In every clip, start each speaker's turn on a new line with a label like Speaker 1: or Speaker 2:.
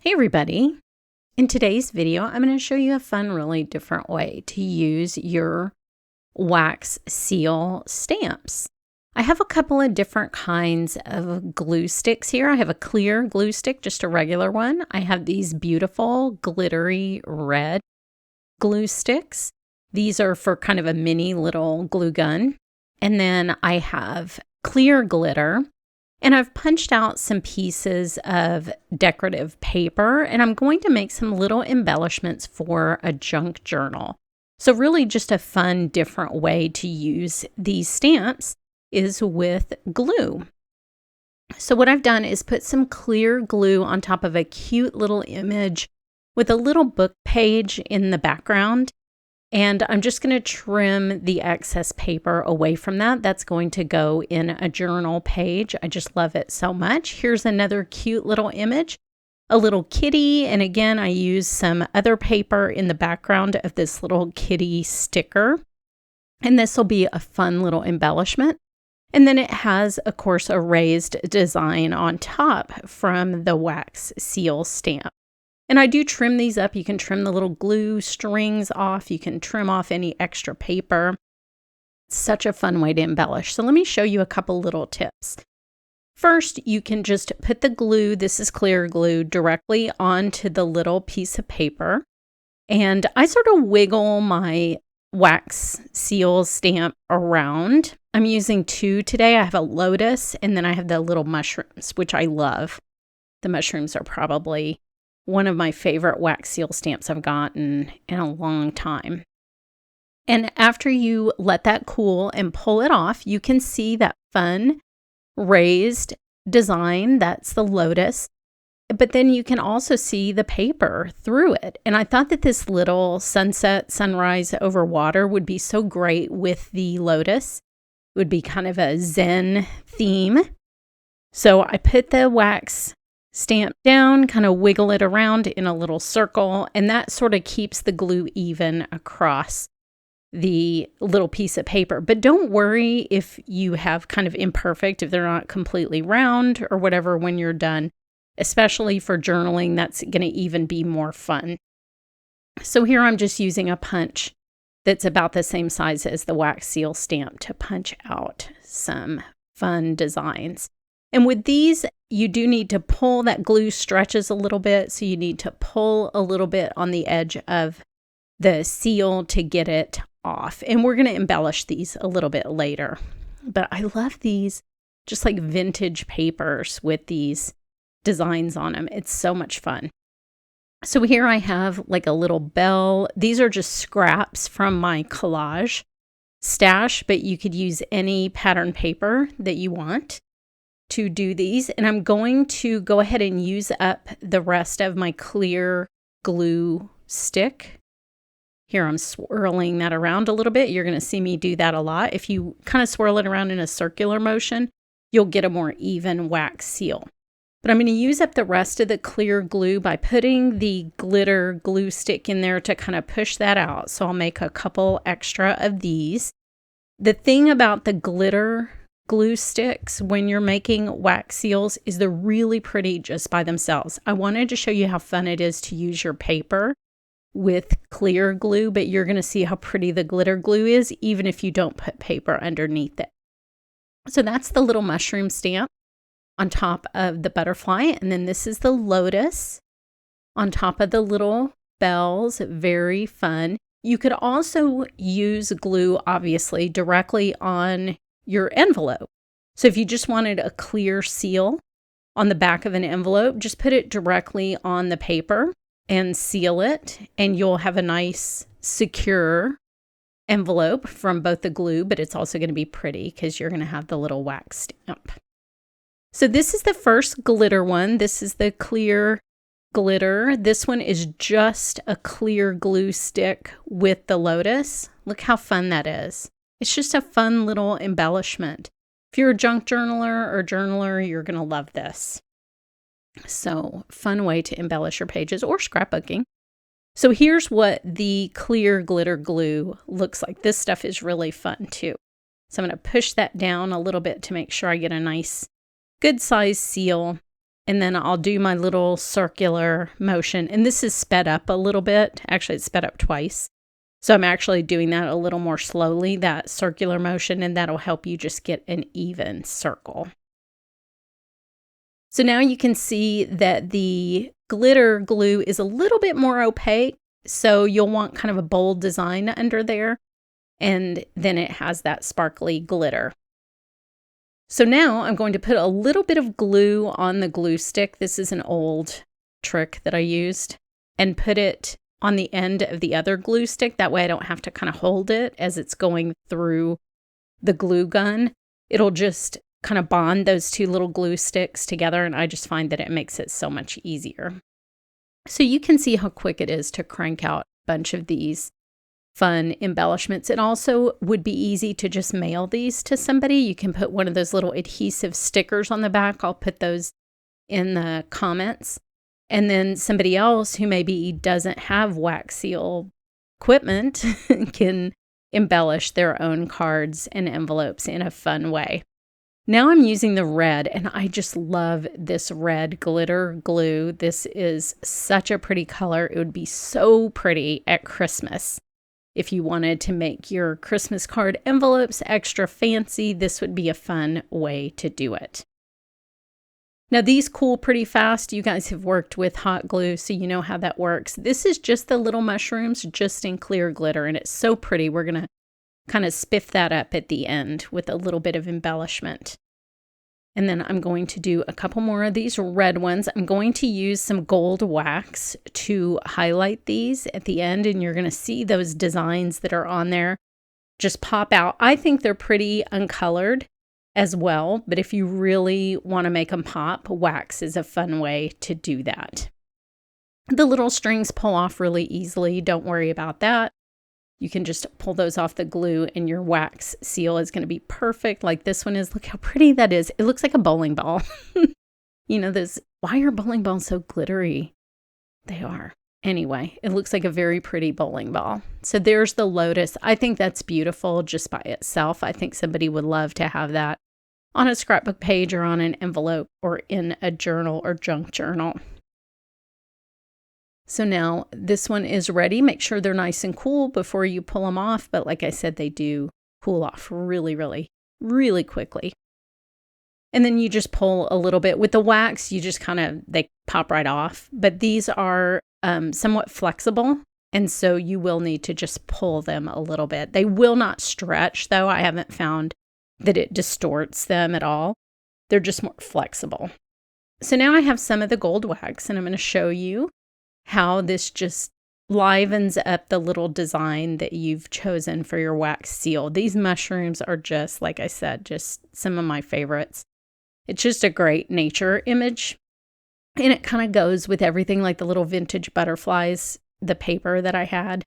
Speaker 1: Hey everybody! In today's video, I'm going to show you a fun, really different way to use your wax seal stamps. I have a couple of different kinds of glue sticks here. I have a clear glue stick, just a regular one. I have these beautiful glittery red glue sticks. These are for kind of a mini little glue gun. And then I have clear glitter. And I've punched out some pieces of decorative paper, and I'm going to make some little embellishments for a junk journal. So really just a fun, different way to use these stamps is with glue. So what I've done is put some clear glue on top of a cute little image with a little book page in the background. And I'm just going to trim the excess paper away from that. That's going to go in a journal page. I just love it so much. Here's another cute little image, a little kitty. And again, I use some other paper in the background of this little kitty sticker. And this will be a fun little embellishment. And then it has, of course, a raised design on top from the wax seal stamp. And I do trim these up. You can trim the little glue strings off. You can trim off any extra paper. It's such a fun way to embellish. So let me show you a couple little tips. First, you can just put the glue, this is clear glue, directly onto the little piece of paper. And I sort of wiggle my wax seal stamp around. I'm using two today. I have a Lotus and then I have the little mushrooms, which I love. The mushrooms are probably one of my favorite wax seal stamps I've gotten in a long time. And after you let that cool and pull it off, you can see that fun raised design. That's the Lotus. But then you can also see the paper through it. And I thought that this little sunset, sunrise over water would be so great with the Lotus. It would be kind of a Zen theme. So I put the wax stamp down, kind of wiggle it around in a little circle, and that sort of keeps the glue even across the little piece of paper. But don't worry if you have kind of imperfect, if they're not completely round or whatever when you're done, especially for journaling, that's going to even be more fun. So here I'm just using a punch that's about the same size as the wax seal stamp to punch out some fun designs. And with these, you do need to pull. That glue stretches a little bit, so you need to pull a little bit on the edge of the seal to get it off. And we're going to embellish these a little bit later. But I love these, just like vintage papers with these designs on them. It's so much fun. So here I have like a little bell. These are just scraps from my collage stash, but you could use any pattern paper that you want to do these. And I'm going to go ahead and use up the rest of my clear glue stick. Here I'm swirling that around a little bit. You're going to see me do that a lot. If you kind of swirl it around in a circular motion, you'll get a more even wax seal. But I'm going to use up the rest of the clear glue by putting the glitter glue stick in there to kind of push that out. So I'll make a couple extra of these. The thing about the glitter glue sticks when you're making wax seals is they're really pretty just by themselves. I wanted to show you how fun it is to use your paper with clear glue, but you're going to see how pretty the glitter glue is even if you don't put paper underneath it. So that's the little mushroom stamp on top of the butterfly, and then this is the Lotus on top of the little bells. Very fun. You could also use glue, obviously, directly on your envelope. So if you just wanted a clear seal on the back of an envelope, just put it directly on the paper and seal it, and you'll have a nice, secure envelope from both the glue, but it's also going to be pretty because you're going to have the little wax stamp. So this is the first glitter one. This is the clear glitter. This one is just a clear glue stick with the Lotus. Look how fun that is. It's just a fun little embellishment. If you're a junk journaler or journaler, you're going to love this. So fun way to embellish your pages or scrapbooking. So here's what the clear glitter glue looks like. This stuff is really fun too. So I'm going to push that down a little bit to make sure I get a nice, good size seal. and then I'll do my little circular motion. And this is sped up a little bit. Actually, it's sped up twice. So I'm actually doing that a little more slowly, that circular motion, and that'll help you just get an even circle. So now you can see that the glitter glue is a little bit more opaque. So you'll want kind of a bold design under there. And then it has that sparkly glitter. So now I'm going to put a little bit of glue on the glue stick. This is an old trick that I used, and put it on the end of the other glue stick. That way I don't have to kind of hold it as it's going through the glue gun. It'll just kind of bond those two little glue sticks together, and I just find that it makes it so much easier. So you can see how quick it is to crank out a bunch of these fun embellishments. It also would be easy to just mail these to somebody. You can put one of those little adhesive stickers on the back. I'll put those in the comments. And then somebody else who maybe doesn't have wax seal equipment can embellish their own cards and envelopes in a fun way. Now I'm using the red, and I just love this red glitter glue. This is such a pretty color. It would be so pretty at Christmas. If you wanted to make your Christmas card envelopes extra fancy, this would be a fun way to do it. Now these cool pretty fast. You guys have worked with hot glue, so you know how that works. This is just the little mushrooms, just in clear glitter, and it's so pretty. We're going to kind of spiff that up at the end with a little bit of embellishment. And then I'm going to do a couple more of these red ones. I'm going to use some gold wax to highlight these at the end, and you're going to see those designs that are on there just pop out. I think they're pretty uncolored as well, but if you really want to make them pop, wax is a fun way to do that. The little strings pull off really easily. Don't worry about that. You can just pull those off the glue, and your wax seal is going to be perfect like this one is. Look how pretty that is. It looks like a bowling ball. You know, why are bowling balls so glittery? They are. Anyway, it looks like a very pretty bowling ball. So there's the lotus. I think that's beautiful just by itself. I think somebody would love to have that on a scrapbook page or on an envelope or in a journal or junk journal. So now this one is ready. Make sure they're nice and cool before you pull them off. But like I said, they do cool off really, really, really quickly. And then you just pull a little bit. With the wax, you just they pop right off. But these are somewhat flexible. And so you will need to just pull them a little bit. They will not stretch, though. I haven't found that it distorts them at all. They're just more flexible. So now I have some of the gold wax, and I'm going to show you how this just livens up the little design that you've chosen for your wax seal. These mushrooms are just, like I said, just some of my favorites. It's just a great nature image. And it kind of goes with everything, like the little vintage butterflies, the paper that I had.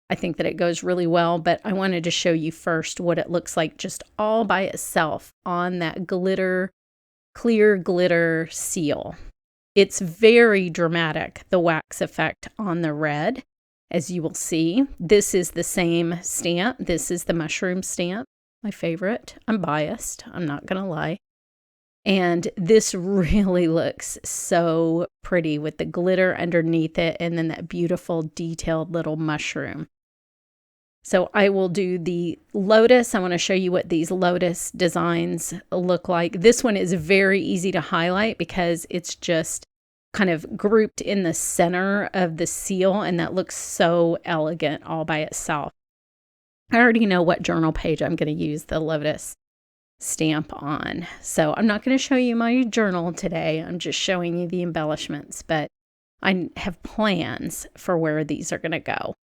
Speaker 1: I think that it goes really well, but I wanted to show you first what it looks like just all by itself on that clear glitter seal. It's very dramatic, the wax effect on the red, as you will see. This is the same stamp. This is the mushroom stamp, my favorite. I'm biased, I'm not going to lie. And this really looks so pretty with the glitter underneath it and then that beautiful detailed little mushroom. So I will do the lotus. I want to show you what these lotus designs look like. This one is very easy to highlight because it's just kind of grouped in the center of the seal, and that looks so elegant all by itself. I already know what journal page I'm going to use the lotus stamp on. So I'm not going to show you my journal today. I'm just showing you the embellishments, but I have plans for where these are going to go.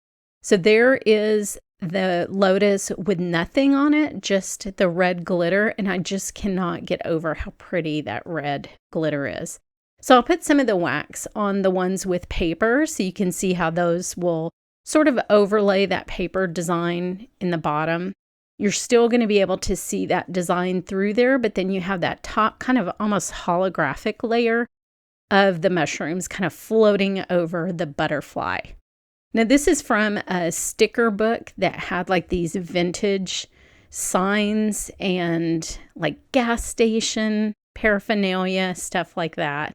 Speaker 1: So there is the lotus with nothing on it, just the red glitter, and I just cannot get over how pretty that red glitter is. So I'll put some of the wax on the ones with paper so you can see how those will sort of overlay that paper design in the bottom. You're still going to be able to see that design through there, but then you have that top kind of almost holographic layer of the mushrooms kind of floating over the butterfly. Now this is from a sticker book that had like these vintage signs and like gas station paraphernalia, stuff like that.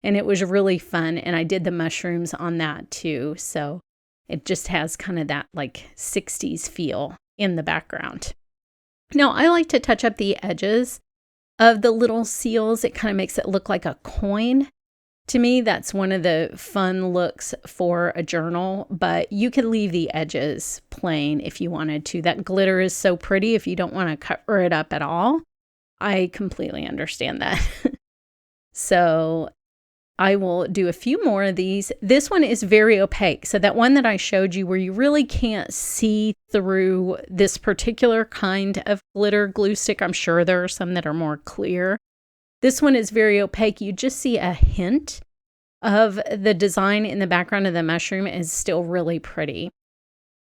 Speaker 1: and it was really fun. And I did the mushrooms on that too. So it just has kind of that like 60s feel in the background. Now, I like to touch up the edges of the little seals. It kind of makes it look like a coin. To me, that's one of the fun looks for a journal, but you could leave the edges plain if you wanted to. That glitter is so pretty if you don't want to cover it up at all. I completely understand that. So I will do a few more of these. This one is very opaque. So that one that I showed you where you really can't see through this particular kind of glitter glue stick. I'm sure there are some that are more clear. This one is very opaque. You just see a hint of the design in the background of the mushroom is still really pretty.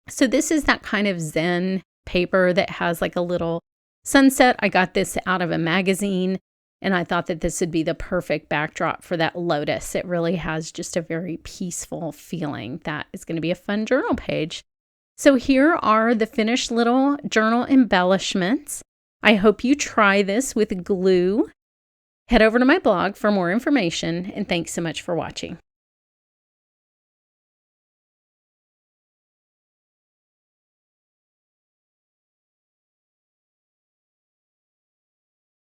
Speaker 1: So this is that kind of Zen paper that has like a little sunset. I got this out of a magazine, and I thought that this would be the perfect backdrop for that lotus. It really has just a very peaceful feeling. That is going to be a fun journal page. So here are the finished little journal embellishments. I hope you try this with glue. Head over to my blog for more information, and thanks so much for watching.